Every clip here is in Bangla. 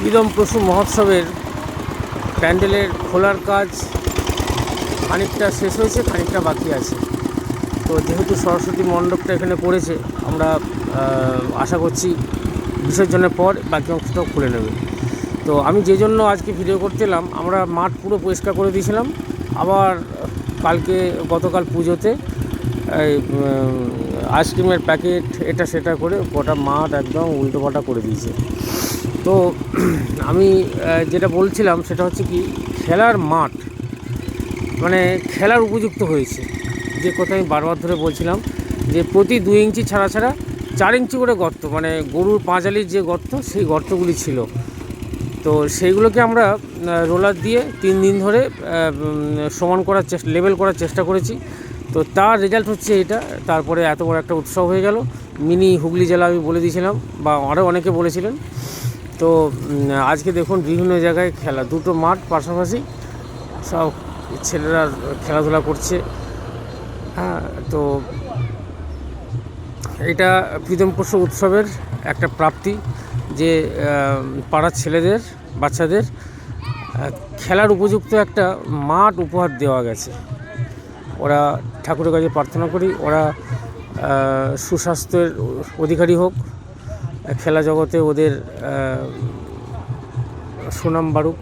ইদম পশু মহোৎসবের প্যান্ডেলের খোলার কাজ খানিকটা শেষ হয়েছে, খানিকটা বাকি আছে। তো যেহেতু সরস্বতী মণ্ডপটা এখানে পড়েছে, আমরা আশা করছি বিসর্জনের পর বাকি অংশটাও খুলে নেবে। তো আমি যে জন্য আজকে ভিডিও করতে এলাম, আমরা মাঠ পুরো পরিষ্কার করে দিয়েছিলাম। আবার গতকাল পুজোতে এই আইসক্রিমের প্যাকেট এটা সেটা করে গোটা মাঠ একদম উল্টোপাল্টা করে দিয়েছে। তো আমি যেটা বলছিলাম সেটা হচ্ছে কি, খেলার মাঠ মানে খেলার উপযুক্ত হয়েছে। যে কথা আমি বারবার ধরে বলছিলাম যে প্রতি 2 ইঞ্চি ছাড়া 4 ইঞ্চি করে গর্ত, মানে গরুর পাঁজালির যে গর্ত, সেই গর্তগুলি ছিল। তো সেইগুলোকে আমরা রোলার দিয়ে 3 দিন ধরে সমান করার লেভেল করার চেষ্টা করেছি। তো তার রেজাল্ট হচ্ছে এটা। তারপরে এত বড় একটা উৎসব হয়ে গেল। মিনি হুগলি জেলা আমি বলে দিয়েছিলাম, বা আরও অনেকে বলেছিলেন। তো আজকে দেখুন বিভিন্ন জায়গায় খেলা, দুটো মাঠ পাশাপাশি, সব ছেলেরা খেলাধুলা করছে। হ্যাঁ, তো এটা প্রীতম পশু উৎসবের একটা প্রাপ্তি যে পাড়ার ছেলেদের, বাচ্চাদের খেলার উপযুক্ত একটা মাঠ উপহার দেওয়া গেছে। ওরা ঠাকুরের কাছে প্রার্থনা করি ওরা সুস্বাস্থ্যের অধিকারী হোক, খেলা জগতে ওদের সুনাম বাড়ুক।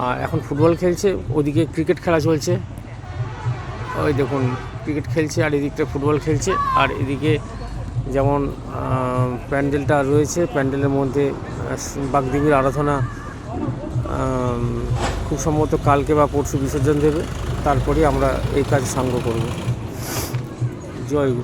আর এখন ফুটবল খেলছে, ওদিকে ক্রিকেট খেলা চলছে। ওই দেখুন ক্রিকেট খেলছে, আর এদিকটা ফুটবল খেলছে। আর এদিকে যেমন প্যান্ডেলটা রয়েছে, প্যান্ডেলের মধ্যে বাগদেবীর আরাধনা খুব সম্ভবত কালকে বা পরশু বিসর্জন দেবে। তারপরে আমরা এই কাজ সাঙ্গ করব। জয় গুরু।